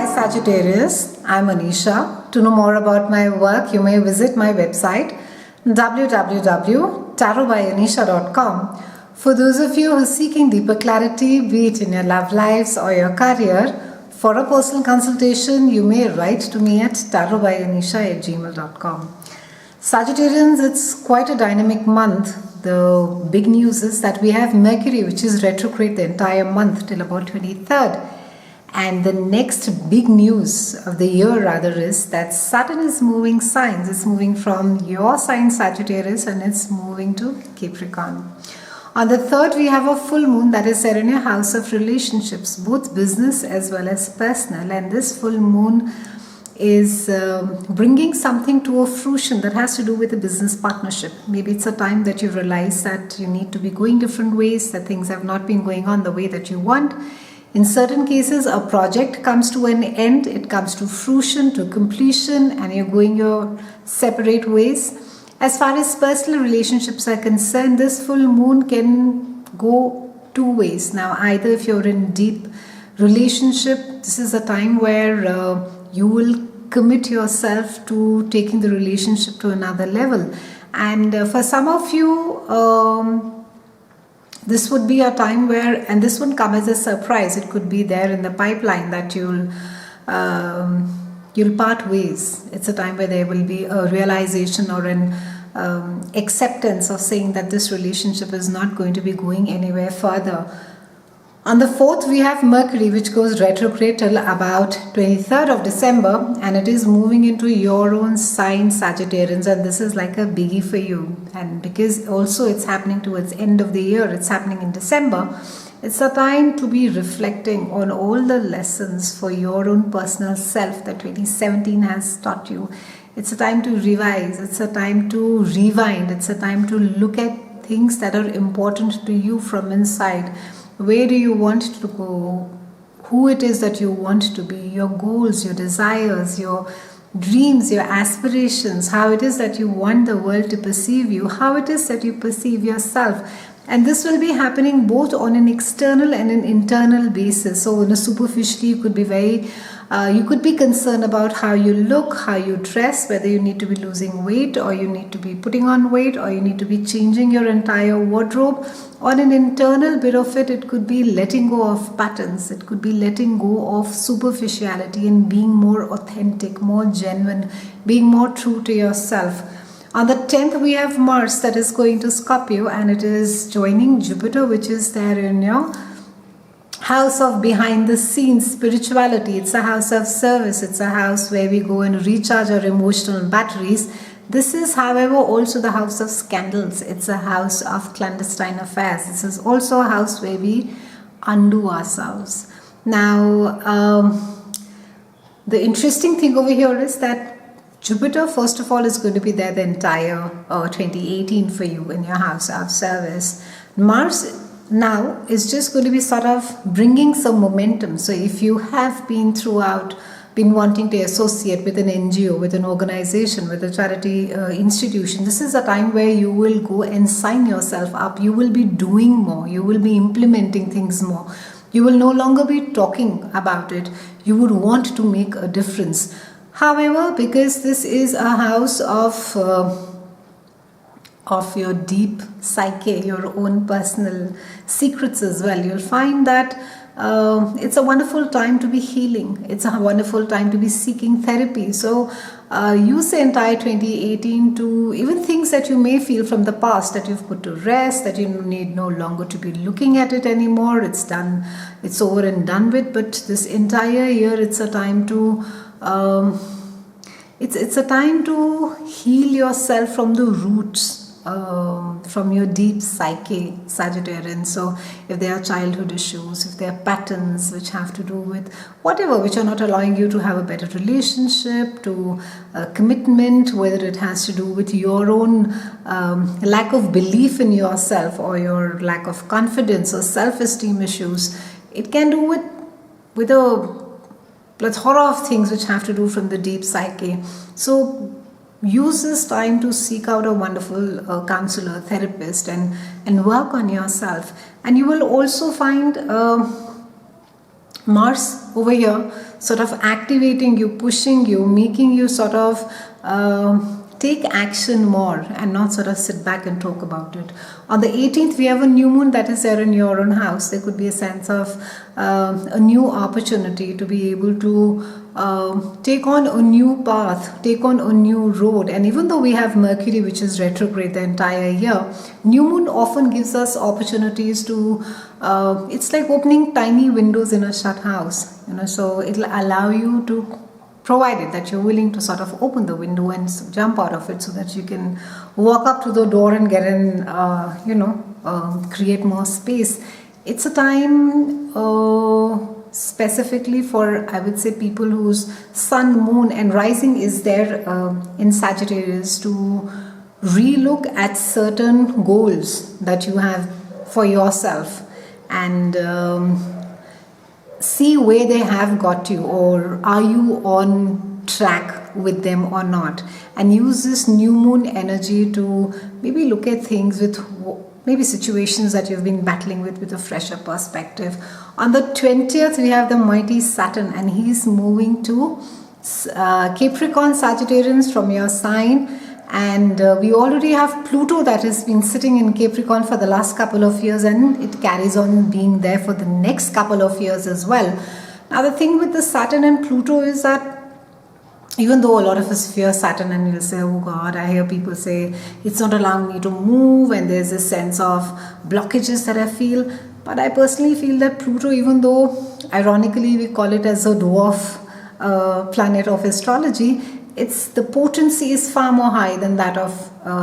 Hi Sagittarius, I'm Anisha. To know more about my work, you may visit my website www.tarotbyanisha.com. For those of you who are seeking deeper clarity, be it in your love lives or your career, for a personal consultation, you may write to me at tarotbyanisha@gmail.com. Sagittarians, it's quite a dynamic month. The big news is that we have Mercury, which is retrograde the entire month till about 23rd. And the next big news of the year rather is that Saturn is moving signs. It's moving from your sign Sagittarius and it's moving to Capricorn. On the 3rd, we have a full moon that is set in your house of relationships, both business as well as personal. And this full moon is bringing something to a fruition that has to do with a business partnership. Maybe it's a time that you realize that you need to be going different ways, that things have not been going on the way that you want. In certain cases, a project comes to an end, it comes to fruition, to completion, and you're going your separate ways. As far as personal relationships are concerned, this full moon can go two ways. Now, either if you're in deep relationship, this is a time where you will commit yourself to taking the relationship to another level. And for some of you, this would be a time where, and this wouldn't come as a surprise, it could be there in the pipeline that you'll part ways. It's a time where there will be a realization or an acceptance of saying that this relationship is not going to be going anywhere further. On the 4th, we have Mercury, which goes retrograde till about 23rd of December, and it is moving into your own sign, Sagittarians, and this is like a biggie for you. And because also it's happening towards end of the year, it's happening in December, it's a time to be reflecting on all the lessons for your own personal self that 2017 has taught you. It's a time to revise, it's a time to rewind, it's a time to look at things that are important to you from inside. Where do you want to go? Who it is that you want to be? Your goals, your desires, your dreams, your aspirations, how it is that you want the world to perceive you, how it is that you perceive yourself. And this will be happening both on an external and an internal basis. So in a superficially, you could be you could be concerned about how you look, how you dress, whether you need to be losing weight or you need to be putting on weight or you need to be changing your entire wardrobe. On an internal bit of it, it could be letting go of patterns. It could be letting go of superficiality and being more authentic, more genuine, being more true to yourself. On the 10th, we have Mars that is going to Scorpio and it is joining Jupiter, which is there in your house of behind the scenes spirituality. It's a house of service. It's a house where we go and recharge our emotional batteries. This is, however, also the house of scandals. It's a house of clandestine affairs. This is also a house where we undo ourselves. Now, the interesting thing over here is that Jupiter, first of all, is going to be there the entire 2018 for you in your house of service. Mars now is just going to be sort of bringing some momentum. So if you have been wanting to associate with an NGO, with an organization, with a charity institution, this is a time where you will go and sign yourself up. You will be doing more. You will be implementing things more. You will no longer be talking about it. You would want to make a difference. However, because this is a house of your deep psyche, your own personal secrets as well, you'll find that it's a wonderful time to be healing. It's a wonderful time to be seeking therapy. So use the entire 2018 to even things that you may feel from the past that you've put to rest, that you need no longer to be looking at it anymore. It's done. It's over and done with. But this entire year, it's a time to it's a time to heal yourself from the roots. From your deep psyche, Sagittarian. So if there are childhood issues, if there are patterns which have to do with whatever, which are not allowing you to have a better relationship, to commitment, whether it has to do with your own lack of belief in yourself or your lack of confidence or self-esteem issues, it can do with a plethora of things which have to do from the deep psyche. So use this time to seek out a wonderful counselor, therapist, and work on yourself. And you will also find Mars over here sort of activating you, pushing you, making you sort of take action more and not sort of sit back and talk about it. On the 18th, we have a new moon that is there in your own house. There could be a sense of a new opportunity to be able to take on a new path, take on a new road. And even though we have Mercury, which is retrograde the entire year, new moon often gives us opportunities to, it's like opening tiny windows in a shut house, so it'll allow you to, provided that you're willing to sort of open the window and jump out of it so that you can walk up to the door and get in, create more space. It's a time specifically for, I would say, people whose sun, moon and rising is there in Sagittarius to relook at certain goals that you have for yourself and see where they have got you, or are you on track with them or not, and use this new moon energy to maybe look at things with maybe situations that you've been battling with a fresher perspective. On the 20th, we have the mighty Saturn, and he's moving to Capricorn Sagittarians from your sign. And we already have Pluto that has been sitting in Capricorn for the last couple of years, and it carries on being there for the next couple of years as well. Now the thing with the Saturn and Pluto is that even though a lot of us fear Saturn and you'll say, oh God, I hear people say it's not allowing me to move, and there's a sense of blockages that I feel. But I personally feel that Pluto, even though ironically we call it as a dwarf planet of astrology, the potency is far more high than that of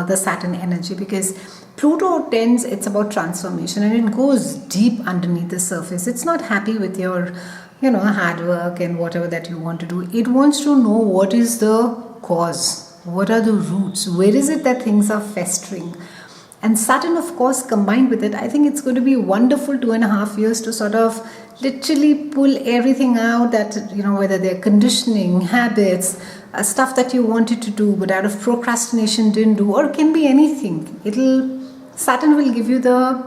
the Saturn energy, because Pluto it's about transformation, and it goes deep underneath the surface. It's not happy with your hard work and whatever that you want to do. It wants to know what is the cause, what are the roots, where is it that things are festering. And Saturn, of course, combined with it, I think it's going to be wonderful 2.5 years to sort of literally pull everything out that, whether they're conditioning, habits, stuff that you wanted to do but out of procrastination didn't do, or it can be anything. Saturn will give you the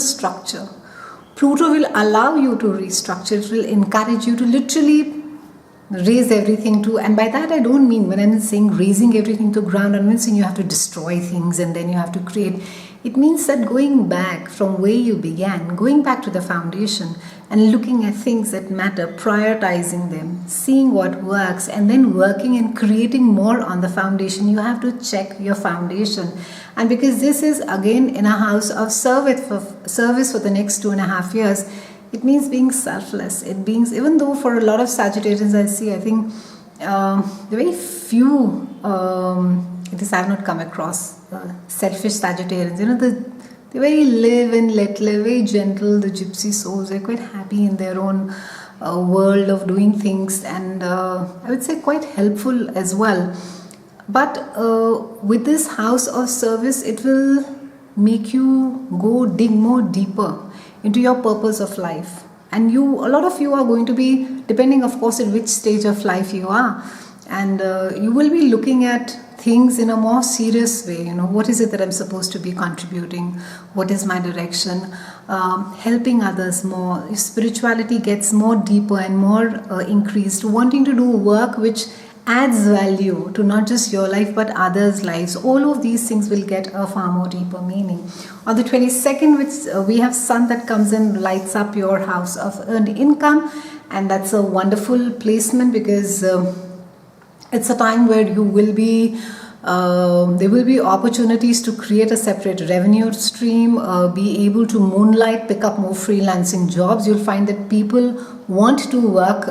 structure. Pluto will allow you to restructure. It will encourage you to literally raise everything to, and by that I don't mean, when I'm saying raising everything to ground, I'm not saying you have to destroy things and then you have to create. It means that going back from where you began, going back to the foundation and looking at things that matter, prioritizing them, seeing what works, and then working and creating more on the foundation. You have to check your foundation. And because this is again in a house of service for the next 2.5 years, it means being selfless. It means, even though for a lot of Sagittarians I think very few, at least I have not come across selfish Sagittarians. They're very live and let live, very gentle, the gypsy souls. They're quite happy in their own world of doing things, and I would say quite helpful as well. But with this house of service, it will make you go dig more deeper into your purpose of life. And a lot of you are going to be, depending of course in which stage of life you are, and you will be looking at things in a more serious way. What is it that I'm supposed to be contributing? What is my direction? Helping others more. If spirituality gets more deeper and more increased, wanting to do work which adds value to not just your life but others' lives, all of these things will get a far more deeper meaning. On the 22nd, which we have Sun that comes in, lights up your house of earned income, and that's a wonderful placement because it's a time where you will be there will be opportunities to create a separate revenue stream, be able to moonlight, pick up more freelancing jobs. You'll find that people want to work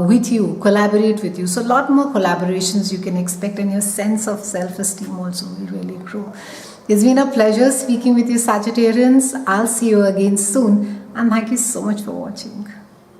with you, collaborate with you. So a lot more collaborations you can expect, and your sense of self-esteem also will really grow. It's been a pleasure speaking with you, Sagittarians. I'll see you again soon, and thank you so much for watching.